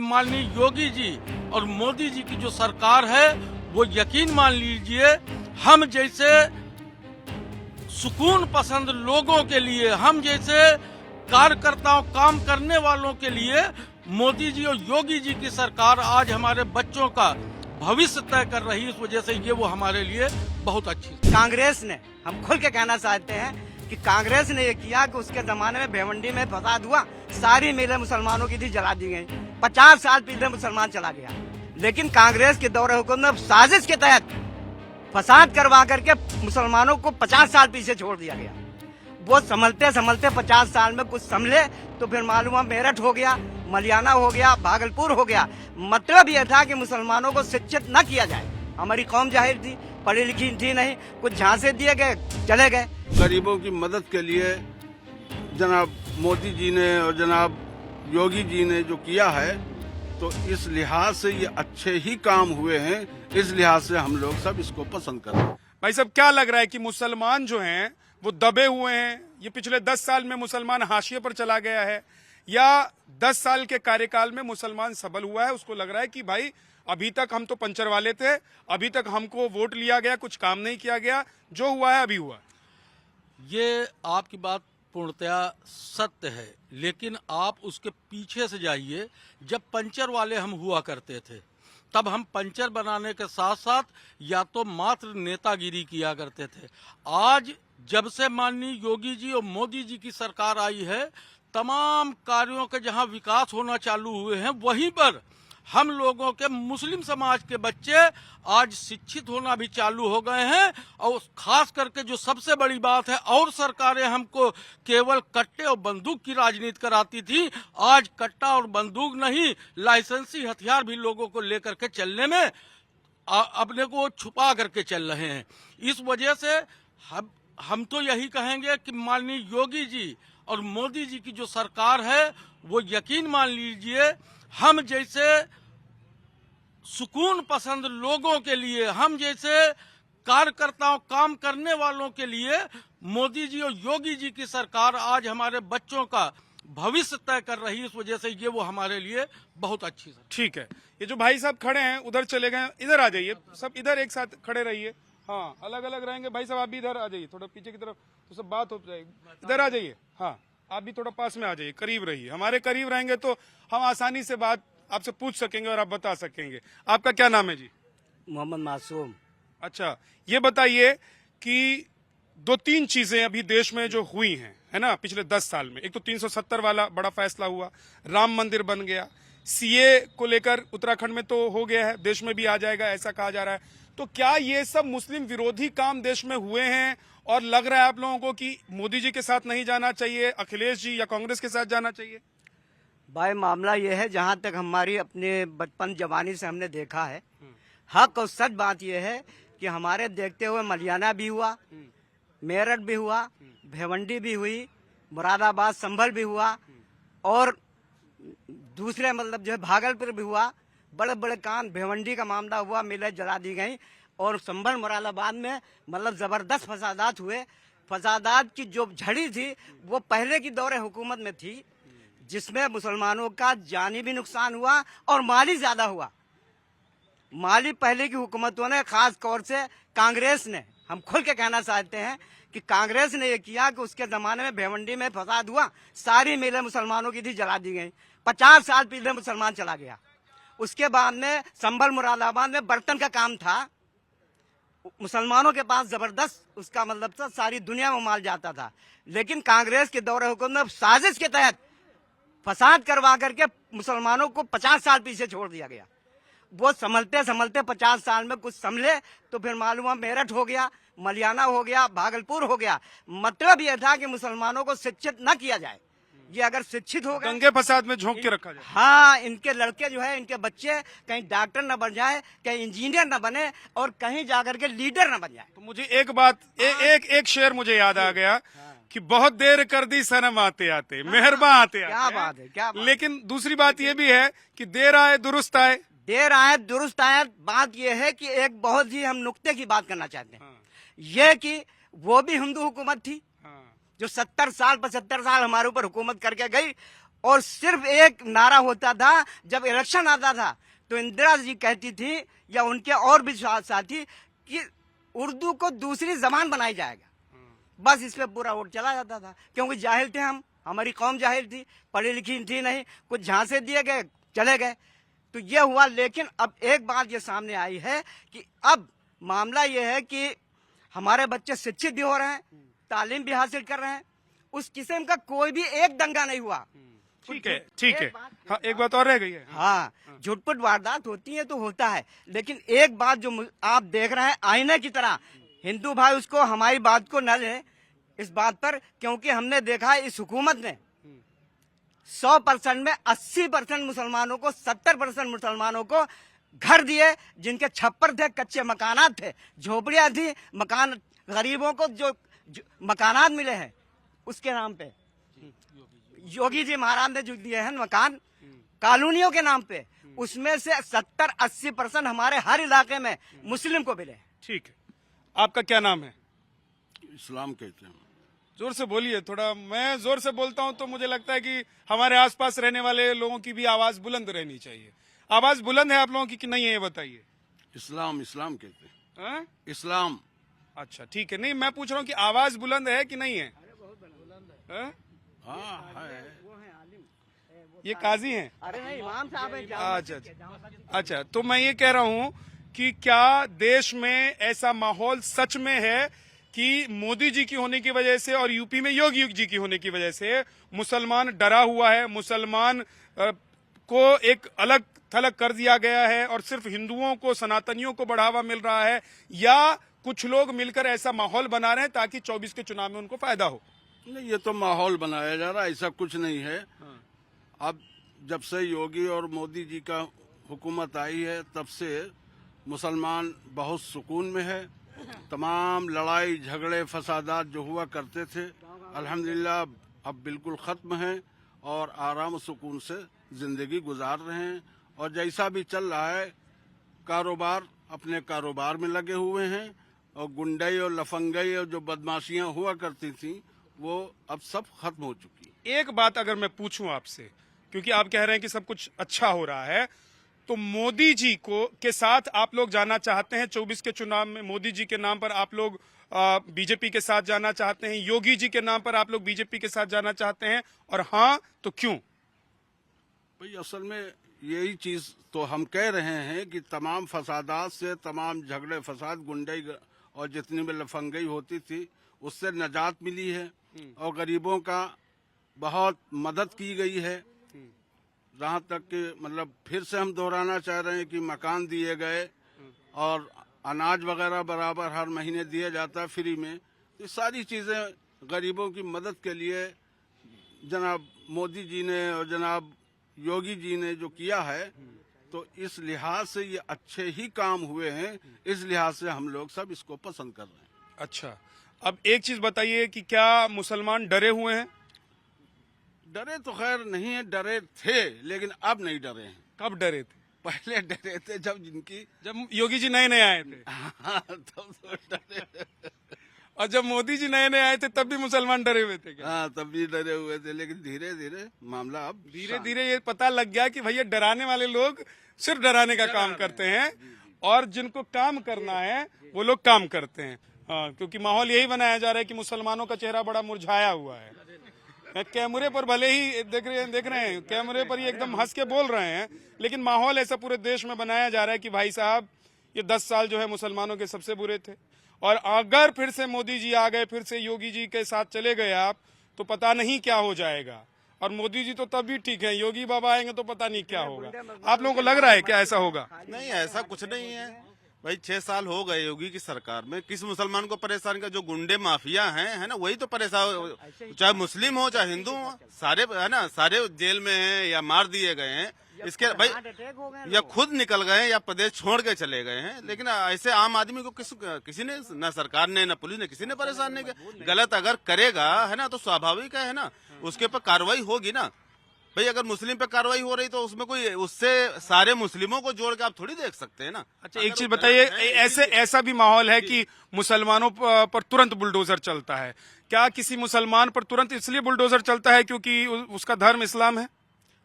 माननीय योगी जी और मोदी जी की जो सरकार है वो यकीन मान लीजिए हम जैसे सुकून पसंद लोगों के लिए, हम जैसे कार्यकर्ताओं, काम करने वालों के लिए मोदी जी और योगी जी की सरकार आज हमारे बच्चों का भविष्य तय कर रही है। इस वजह से ये वो हमारे लिए बहुत अच्छी है। कांग्रेस ने, हम खुल के कहना चाहते हैं कि कांग्रेस ने ये किया कि उसके जमाने में भिवंडी में फसाद हुआ, सारी मिलें मुसलमानों की थी जला दी गई, 50 साल पीछे मुसलमान चला गया। लेकिन कांग्रेस के दौरे हुकूमत में साजिश के तहत फसाद करवा करके मुसलमानों को 50 साल पीछे छोड़ दिया गया। वो संभलते संभलते 50 साल में कुछ संभले तो फिर मालूम हुआ मेरठ हो गया, मलियाना हो गया, भागलपुर हो गया। मतलब यह था कि मुसलमानों को शिक्षित न किया जाए। हमारी कौम जाहिर थी, पढ़ी लिखी थी नहीं, कुछ झांसे दिए गए, चले गए। गरीबों की मदद के लिए जनाब मोदी जी ने और जनाब योगी जी ने जो किया है, तो इस लिहाज से ये अच्छे ही काम हुए हैं। इस लिहाज से हम लोग सब इसको पसंद कर रहे हैं। भाई साहब, क्या लग रहा है कि मुसलमान जो हैं वो दबे हुए हैं? ये पिछले 10 साल में मुसलमान हाशिए पर चला गया है, या 10 साल के कार्यकाल में मुसलमान सबल हुआ है? उसको लग रहा है कि भाई अभी तक हम तो पंचर वाले थे, अभी तक हमको वोट लिया गया, कुछ काम नहीं किया गया, जो हुआ है अभी हुआ। ये आपकी बात पूर्णतया सत्य है, लेकिन आप उसके पीछे से जाइए। जब पंचर वाले हम हुआ करते थे, तब हम पंचर बनाने के साथ साथ या तो मात्र नेतागिरी किया करते थे। आज जब से माननीय योगी जी और मोदी जी की सरकार आई है, तमाम कार्यों के जहां विकास होना चालू हुए हैं, वहीं पर हम लोगों के मुस्लिम समाज के बच्चे आज शिक्षित होना भी चालू हो गए हैं। और खास करके जो सबसे बड़ी बात है, और सरकारें हमको केवल कट्टे और बंदूक की राजनीति कराती थी, आज कट्टा और बंदूक नहीं, लाइसेंसी हथियार भी लोगों को लेकर के चलने में अपने को छुपा करके चल रहे हैं। इस वजह से हम तो यही कहेंगे कि माननीय योगी जी और मोदी जी की जो सरकार है वो यकीन मान लीजिए हम जैसे सुकून पसंद लोगों के लिए, हम जैसे कार्यकर्ताओं, काम करने वालों के लिए मोदी जी और योगी जी की सरकार आज हमारे बच्चों का भविष्य तय कर रही है। इस वजह से ये वो हमारे लिए बहुत अच्छी है। ठीक है, ये जो भाई साहब खड़े हैं उधर चले गए, इधर आ जाइए, सब इधर एक साथ खड़े रहिए। हाँ, अलग अलग रहेंगे। भाई साहब आप भी इधर आ जाइए, थोड़ा पीछे की तरफ, तो सब बात हो जाएगी। इधर आ जाइए। हाँ, आप भी थोड़ा पास में आ जाइए, करीब रहिए। हमारे करीब रहेंगे तो हम आसानी से बात आपसे पूछ सकेंगे और आप बता सकेंगे। आपका क्या नाम है जी? मोहम्मद मासूम। अच्छा, ये बताइए कि 2-3 चीजें अभी देश में जो हुई हैं, है ना, पिछले 10 साल में। एक तो 370 वाला बड़ा फैसला हुआ, राम मंदिर बन गया, सीए को लेकर उत्तराखंड में तो हो गया है, देश में भी आ जाएगा ऐसा कहा जा रहा है। तो क्या ये सब मुस्लिम विरोधी काम देश में हुए हैं और लग रहा है आप लोगों को कि मोदी जी के साथ नहीं जाना चाहिए, अखिलेश जी या कांग्रेस के साथ जाना चाहिए? भाई मामला ये है, जहाँ तक हमारी अपने बचपन जवानी से हमने देखा है, हक और सच बात यह है कि हमारे देखते हुए मलियाना भी हुआ, मेरठ भी हुआ, भिवंडी भी हुई, मुरादाबाद संभल भी हुआ, और दूसरे मतलब जो है भागलपुर भी हुआ। बड़े बड़े कांड, भिवंडी का मामला हुआ, मिलें जला दी गई, और संभल मुरादाबाद में मतलब जबरदस्त फसादात हुए। फसादात की जो झड़ी थी वो पहले की दौरे हुकूमत में थी, जिसमें मुसलमानों का जानी भी नुकसान हुआ और माली ज्यादा हुआ। माली पहले की हुकूमतों ने, खास तौर से कांग्रेस ने, हम खुल के कहना चाहते हैं कि कांग्रेस ने यह किया कि उसके जमाने में भिवंडी में फसाद हुआ, सारी मिलें मुसलमानों की थी जला दी गई, 50 साल पीछे मुसलमान चला गया। उसके बाद में संभल मुरादाबाद में बर्तन का काम था, मुसलमानों के पास जबरदस्त उसका मतलब था, सारी दुनिया में माल जाता था। लेकिन कांग्रेस के दौरे हुकूमत में साजिश के तहत फसाद करवा करके मुसलमानों को 50 साल पीछे छोड़ दिया गया। वो संभलते संभलते 50 साल में कुछ संभले तो फिर मालूम हुआ मेरठ हो गया, मलियाना हो गया, भागलपुर हो गया। मतलब यह था कि मुसलमानों को शिक्षित न किया जाए। ये अगर शिक्षित हो गए, दंगे फसाद में झोंक के रखा जाए। हाँ, इनके लड़के जो है, इनके बच्चे कहीं डॉक्टर न बन जाए, कहीं इंजीनियर न बने, और कहीं जाकर के लीडर न बन जाए। तो मुझे एक बात, एक शेर मुझे याद आ गया कि बहुत देर कर दी सनम आते आते, मेहरबान आते आते। क्या बात है, क्या बात। लेकिन दूसरी बात ये भी है कि देर आए दुरुस्त आए। देर आए दुरुस्त आए। बात यह है कि एक बहुत ही हम नुक्ते की बात करना चाहते हैं। यह कि वो भी हिंदू हुकूमत थी जो 70 साल 75 साल हमारे ऊपर हुकूमत करके गई, और सिर्फ एक नारा होता था जब इलेक्शन आता था, तो इंदिरा जी कहती थी या उनके और भी साथी कि उर्दू को दूसरी जबान बनाई जाएगा। बस इस पे पूरा वोट चला जाता था, क्योंकि जाहिल थे हम, हमारी कौम जाहिल थी, पढ़ी लिखी थी नहीं, कुछ झांसे दिए गए चले गए, तो ये हुआ। लेकिन अब एक बात ये सामने आई है कि अब मामला ये है कि हमारे बच्चे शिक्षित भी हो रहे हैं, तालीम भी हासिल कर रहे हैं, उस किस्म का कोई भी एक दंगा नहीं हुआ। ठीक है, ठीक है। हाँ, एक बात और रह गई है। हाँ, झुटपुट वारदात होती है तो होता है, लेकिन एक बात जो आप देख रहे हैं आईने की तरह, हिंदू भाई उसको हमारी बात को न ले इस बात पर, क्योंकि हमने देखा है इस हुकूमत ने 100% में 80% मुसलमानों को, 70% मुसलमानों को घर दिए, जिनके छप्पर थे, कच्चे मकानात थे, झोपड़ियां थी, मकान गरीबों को जो मकानात मिले हैं उसके नाम पे योगी जी महाराज ने जो दिए हैं मकान कॉलोनियों के नाम पे, उसमें से 70-80% हमारे हर इलाके में मुस्लिम को मिले। ठीक है, आपका क्या नाम है? इस्लाम कहते हैं। जोर से बोलिए थोड़ा। मैं जोर से बोलता हूं तो मुझे लगता है कि हमारे आसपास रहने वाले लोगों की भी आवाज बुलंद रहनी चाहिए। आवाज बुलंद है आप लोगों की कि नहीं है, ये बताइए। इस्लाम इस्लाम कहते हैं। हाँ? इस्लाम। अच्छा, ठीक है। नहीं, मैं पूछ रहा हूँ कि आवाज बुलंद है कि नहीं है? हाँ? हाँ है। ये काजी हैं? अरे नहीं, इमाम साहब हैं। अच्छा, तो मैं ये कह रहा हूँ कि क्या देश में ऐसा माहौल सच में है कि मोदी जी की होने की वजह से और यूपी में योगी जी की होने की वजह से मुसलमान डरा हुआ है, मुसलमान को एक अलग थलग कर दिया गया है और सिर्फ हिंदुओं को, सनातनियों को बढ़ावा मिल रहा है, या कुछ लोग मिलकर ऐसा माहौल बना रहे हैं ताकि 24 के चुनाव में उनको फायदा हो? नहीं, ये तो माहौल बनाया जा रहा है, ऐसा कुछ नहीं है। अब जब से योगी और मोदी जी का हुकूमत आई है तब से मुसलमान बहुत सुकून में है। तमाम लड़ाई झगड़े फसादात जो हुआ करते थे अल्हम्दुलिल्लाह अब बिल्कुल खत्म है और आराम सुकून से जिंदगी गुजार रहे हैं। और जैसा भी चल रहा है, कारोबार अपने कारोबार में लगे हुए हैं और गुंडई और लफंगई और जो बदमाशियां हुआ करती थी वो अब सब खत्म हो चुकी। एक बात अगर मैं पूछूं आपसे, क्योंकि आप कह रहे हैं कि सब कुछ अच्छा हो रहा है, तो मोदी जी को के साथ आप लोग जाना चाहते हैं 24 के चुनाव में? मोदी जी के नाम पर आप लोग बीजेपी के साथ जाना चाहते हैं? योगी जी के नाम पर आप लोग बीजेपी के साथ जाना चाहते हैं, और हाँ तो क्यों? भाई असल में यही चीज तो हम कह रहे हैं कि तमाम फसादात से, तमाम झगड़े फसाद, गुंडई और जितनी भी लफंगई होती थी उससे निजात मिली है और गरीबों का बहुत मदद की गई है। जहाँ तक कि मतलब फिर से हम दोहराना चाह रहे हैं कि मकान दिए गए और अनाज वगैरह बराबर हर महीने दिया जाता है फ्री में। तो सारी चीजें गरीबों की मदद के लिए जनाब मोदी जी ने और जनाब योगी जी ने जो किया है, तो इस लिहाज से ये अच्छे ही काम हुए हैं। इस लिहाज से हम लोग सब इसको पसंद कर रहे हैं। अच्छा, अब एक चीज बताइए कि क्या मुसलमान डरे हुए हैं? डरे तो खैर नहीं है, डरे थे लेकिन अब नहीं डरे हैं। कब डरे थे? पहले डरे थे जब योगी जी नए नए आए थे। तब तो डरे। और जब मोदी जी नए नए आए थे तब भी मुसलमान डरे हुए थे क्या? हाँ, तब भी डरे हुए थे, लेकिन धीरे धीरे मामला अब धीरे धीरे ये पता लग गया कि भैया डराने वाले लोग सिर्फ डराने का काम करते हैं और जिनको काम करना है वो लोग काम करते हैं। हाँ, क्योंकि माहौल यही बनाया जा रहा है कि मुसलमानों का चेहरा बड़ा मुरझाया हुआ है। कैमरे पर भले ही देख रहे हैं कैमरे पर ये एकदम हंस के बोल रहे हैं, लेकिन माहौल ऐसा पूरे देश में बनाया जा रहा है कि भाई साहब ये 10 साल जो है मुसलमानों के सबसे बुरे थे, और अगर फिर से मोदी जी आ गए, फिर से योगी जी के साथ चले गए आप, तो पता नहीं क्या हो जाएगा। और मोदी जी तो तब भी ठीक है, योगी बाबा आएंगे तो पता नहीं क्या होगा। आप लोगों को लग रहा है क्या ऐसा होगा? नहीं, ऐसा कुछ नहीं है भाई। 6 साल हो गए योगी की सरकार में, किस मुसलमान को परेशान कर? जो गुंडे माफिया हैं, है ना, वही तो परेशान, चाहे मुस्लिम हो चाहे हिंदू हो, सारे है ना, सारे जेल में हैं या मार दिए गए हैं। इसके भाई या खुद निकल गए या प्रदेश छोड़ के चले गए हैं, लेकिन ऐसे आम आदमी को किसी ने, न सरकार ने न पुलिस ने, किसी ने परेशान नहीं किया। गलत अगर करेगा है ना तो स्वाभाविक है ना, उसके ऊपर कार्रवाई होगी ना। भाई अगर मुस्लिम पे कार्रवाई हो रही तो उसमें कोई उससे सारे मुस्लिमों को जोड़ के आप थोड़ी देख सकते हैं ना। अच्छा, एक अगर चीज वो बताइए, गलत है, ऐसे ऐसा भी माहौल है कि मुसलमानों पर तुरंत बुलडोजर चलता है, क्या किसी मुसलमान पर तुरंत इसलिए बुलडोजर चलता है क्योंकि उसका धर्म इस्लाम है?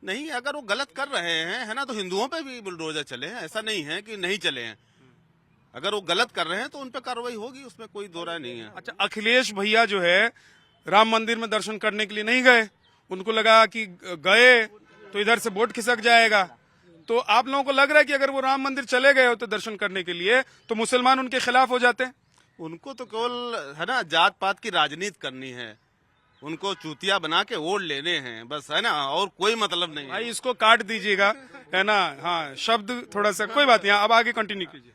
नहीं, अगर वो गलत कर रहे हैं है ना, तो हिंदुओं पे भी बुलडोजर चले हैं, ऐसा नहीं है कि नहीं चले हैं। अगर वो गलत कर रहे हैं तो उन पे कार्रवाई होगी, उसमें कोई दो राय नहीं है। अच्छा, अखिलेश भैया जो है राम मंदिर में दर्शन करने के लिए नहीं गए, उनको लगा कि गए तो इधर से वोट खिसक जाएगा। तो आप लोगों को लग रहा है कि अगर वो राम मंदिर चले गए होते दर्शन करने के लिए तो मुसलमान उनके खिलाफ हो जाते हैं? उनको तो केवल है ना जात पात की राजनीति करनी है, उनको चूतिया बना के वोट लेने हैं बस, है ना, और कोई मतलब नहीं है। भाई इसको काट दीजिएगा, है ना। हाँ, शब्द थोड़ा सा, कोई बात नहीं, अब आगे कंटिन्यू कीजिए।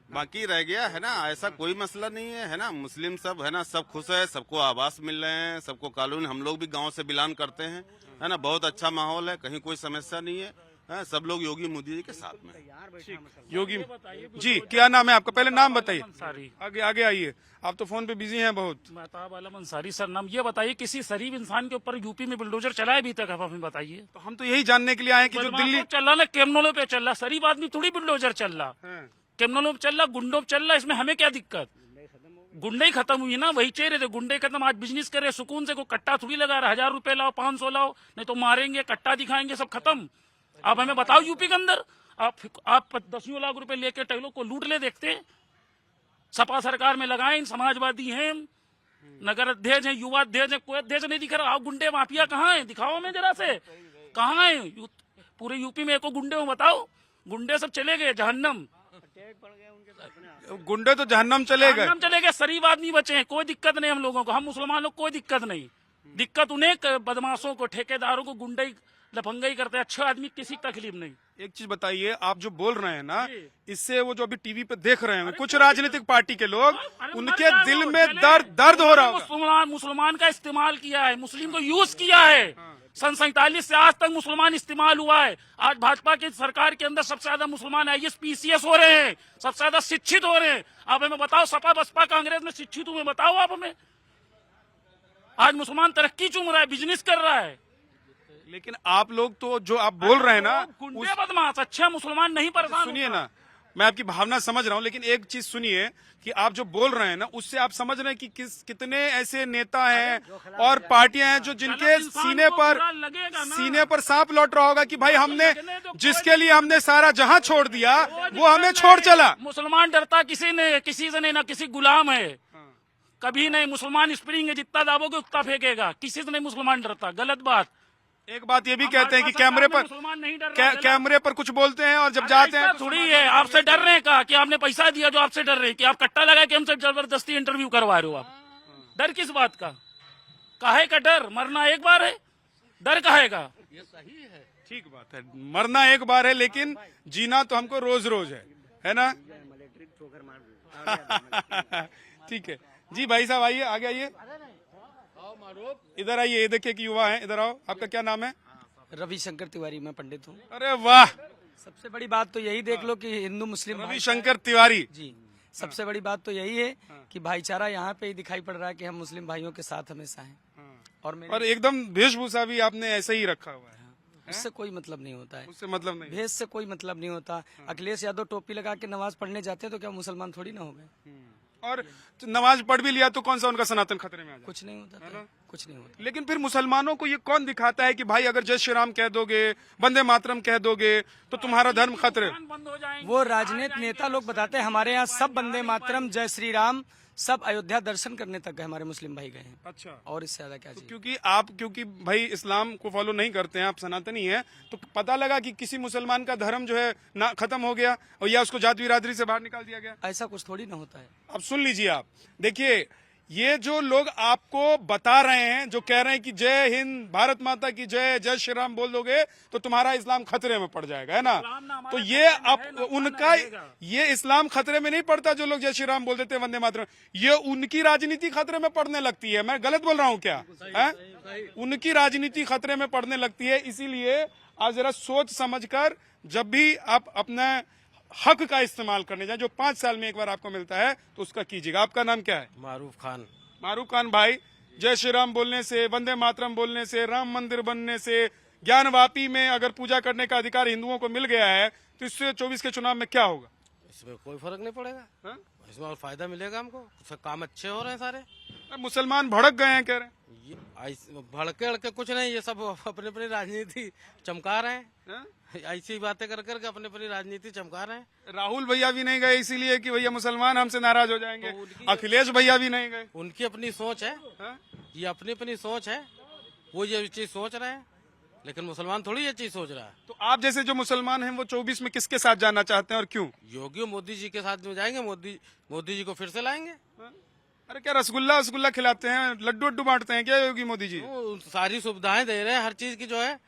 बाकी रह गया है ना, ऐसा कोई मसला नहीं है, है ना। मुस्लिम सब है ना, सब खुश है, सबको आवास मिल रहे हैं, सबको कानून, हम लोग भी गांव से बिलोंग करते हैं, है ना, बहुत अच्छा माहौल है, कहीं कोई समस्या नहीं है, सब लोग योगी मोदी जी के साथ में हैं। योगी जी, क्या नाम है आपका? पहले नाम बताइए, अंसारी। आगे आगे आइए, आप तो फोन पे बिजी हैं बहुत। महताब आलम अंसारी। सर नाम, ये बताइए किसी शरीफ इंसान के ऊपर यूपी में बुलडोजर चला है अभी तक? आप हमें बताइए। तो हम तो यही जानने के लिए आए हैं कि जो दिल्ली चल रहा ना, केमनोलो पे चल रहा, शरीफ आदमी थोड़ी बुलडोजर चल रहा, केमनोलो पे चल रहा, गुंडों पे चल रहा, इसमें हमें क्या दिक्कत? गुंडे ही खत्म हुई ना, वही चेहरे थे, गुंडे खत्म। आज बिजनेस करे सुकून से, कोई कट्टा थोड़ी लगा रहा, 1000 रुपए लाओ, 500 लाओ, नहीं तो मारेंगे, कट्टा दिखाएंगे, सब खत्म। आप हमें बताओ यूपी के अंदर आप 10 लाख रुपए लेके टहलो को लूट ले, देखते सपा सरकार में लगाए, समाजवादी हैं, नगर अध्यक्ष हैं, युवा अध्यक्ष हैं, कोई अध्यक्ष नहीं दिख रहा। गुंडे माफिया कहाँ है? दिखाओ हमें जरा से, कहाँ है? पूरे यूपी में एको गुंडे हो बताओ? गुंडे सब चले गए जहन्नम, गुंडे तो जहन्नम चले गए। जहन्नम चले गए, शरीफ आदमी बचे हैं, कोई दिक्कत नहीं हम लोगों को, हम मुसलमानों को कोई दिक्कत नहीं। दिक्कत उन्हें बदमाशों को, ठेकेदारों को, गुंडे लफंगाई करते हैं, अच्छे आदमी किसी तकलीफ नहीं। एक चीज बताइए, आप जो बोल रहे हैं ना, इससे वो जो अभी टीवी पे देख रहे हैं कुछ राजनीतिक पार्टी के लोग, उनके दिल में दर्द हो रहा होगा। मुसलमान का इस्तेमाल किया है, मुस्लिम को यूज किया है, सन 47 से आज तक मुसलमान इस्तेमाल हुआ है। आज भाजपा की सरकार के अंदर सबसे ज्यादा मुसलमान IAS PCS हो रहे हैं, सबसे ज्यादा शिक्षित हो रहे हैं। आप हमें बताओ, सपा बसपा कांग्रेस में शिक्षित हुए बताओ आप हमें? आज मुसलमान तरक्की चूम रहा है, बिजनेस कर रहा है। लेकिन आप लोग तो जो आप बोल रहे हैं ना, गुंडे बदमाश, अच्छा मुसलमान नहीं परेशान। सुनिए ना, मैं आपकी भावना समझ रहा हूँ, लेकिन एक चीज सुनिए कि आप जो बोल रहे हैं ना, उससे आप समझ रहे हैं कि कितने ऐसे नेता हैं और पार्टियां हैं जो जिनके सीने पर सांप लौट रहा होगा कि भाई हमने जिसके लिए हमने सारा जहां छोड़ दिया वो हमें छोड़ चला। मुसलमान डरता किसी से नहीं, ना किसी गुलाम है, कभी नहीं। मुसलमान स्प्रिंग है, जितना दाबोगे उतना फेंकेगा, किसी से नहीं मुसलमान डरता, गलत बात। एक बात ये भी कहते हैं कि कैमरे पर मुसलमान नहीं डर रहा, कैमरे पर कुछ बोलते हैं और जब जाते हैं थोड़ी है। आपसे डर रहे हैं का कि आपने पैसा दिया जो आपसे डर रहे हैं कि आप कट्टा लगा के हमसे जबरदस्ती इंटरव्यू करवा रहे हो? आप डर किस बात का? काहे का डर? मरना एक बार है, डर काहे का? ये सही है, ठीक बात है, मरना एक बार है लेकिन जीना तो हमको रोज रोज है ना। ठीक है जी, भाई साहब आइए, आगे आइए, इधर आइए, ये देखिए कि युवा है, इधर आओ। आपका क्या नाम है? रविशंकर तिवारी, मैं पंडित हूँ। अरे वाह, सबसे बड़ी बात तो यही देख लो कि हिंदू मुस्लिम रविशंकर तिवारी जी, सबसे बड़ी बात तो यही है कि भाईचारा यहाँ पे ही दिखाई पड़ रहा है कि हम मुस्लिम भाइयों के साथ हमेशा हैं। और एकदम वेशभूषा भी आपने ऐसे ही रखा हुआ है, उससे कोई मतलब नहीं होता है, उससे मतलब नहीं। भेष से कोई मतलब नहीं होता। अखिलेश यादव टोपी लगा के नमाज पढ़ने जाते हैं तो क्या मुसलमान थोड़ी ना हो गए? और नमाज पढ़ भी लिया तो कौन सा उनका सनातन खतरे में आ जाए? कुछ नहीं होता था, कुछ नहीं होता। लेकिन फिर मुसलमानों को ये कौन दिखाता है कि भाई अगर जय श्री राम कह दोगे, वंदे मातरम कह दोगे तो तुम्हारा धर्म खतरे? बंद हो जाएंगे। वो राजनीतिक नेता लोग बताते हैं हमारे यहाँ सब वंदे मातरम, जय श्री राम, सब अयोध्या दर्शन करने तक गए हमारे मुस्लिम भाई गए हैं। अच्छा, और इससे ज्यादा क्या चाहिए? क्योंकि भाई इस्लाम को फॉलो नहीं करते हैं, आप सनातनी हैं, तो पता लगा कि किसी मुसलमान का धर्म जो है ना खत्म हो गया और या उसको जात बिरादरी से बाहर निकाल दिया गया। ऐसा कुछ थोड़ी ना होता है। अब सुन लीजिए आप, देखिए ये जो लोग आपको बता रहे हैं, जो कह रहे हैं कि जय हिंद, भारत माता की जय, जय श्री राम बोल दोगे तो तुम्हारा इस्लाम खतरे में पड़ जाएगा, है ना। तो ये अब उनका, ये इस्लाम खतरे में नहीं पड़ता जो लोग जय श्री राम बोल देते हैं, वंदे मातरम, ये उनकी राजनीति खतरे में पड़ने लगती है। मैं गलत बोल रहा हूँ क्या? उनकी राजनीति खतरे में पड़ने लगती है। इसीलिए आप जरा सोच समझकर जब भी आप अपना हक का इस्तेमाल करने जाए, जो 5 साल में एक बार आपको मिलता है, तो उसका कीजिएगा। आपका नाम क्या है? मारूफ खान। मारूफ खान भाई, जय श्री राम बोलने से, वंदे मातरम बोलने से, राम मंदिर बनने से ज्ञानवापी में अगर पूजा करने का अधिकार हिंदुओं को मिल गया है तो इससे 24 के चुनाव में क्या होगा? इसमें कोई फर्क नहीं पड़ेगा। हाँ? इसमें और फायदा मिलेगा हमको, सब काम अच्छे हो रहे हैं सारे। मुसलमान भड़क गए हैं कह रहे हैं। ये भड़के अड़के कुछ नहीं, ये सब अपनी अपनी राजनीति चमका रहे हैं। हाँ? ऐसी बातें कर करके अपनी अपनी राजनीति चमका रहे हैं। राहुल भैया भी नहीं गए इसीलिए कि भैया मुसलमान हमसे नाराज हो जाएंगे। तो उनकी- अखिलेश भैया भी नहीं गए। उनकी अपनी सोच है, हाँ? ये अपनी अपनी सोच है, वो ये चीज सोच रहे हैं, लेकिन मुसलमान थोड़ी ये चीज सोच रहा है। तो आप जैसे जो मुसलमान हैं वो 24 में किसके साथ जाना चाहते हैं और क्यों? योगी और मोदी जी के साथ में जाएंगे, मोदी जी को फिर से लाएंगे। हाँ? अरे क्या रसगुल्ला खिलाते हैं, लड्डू वड्डू बांटते हैं क्या योगी मोदी जी? वो सारी सुविधाएं दे रहे हैं, हर चीज की जो है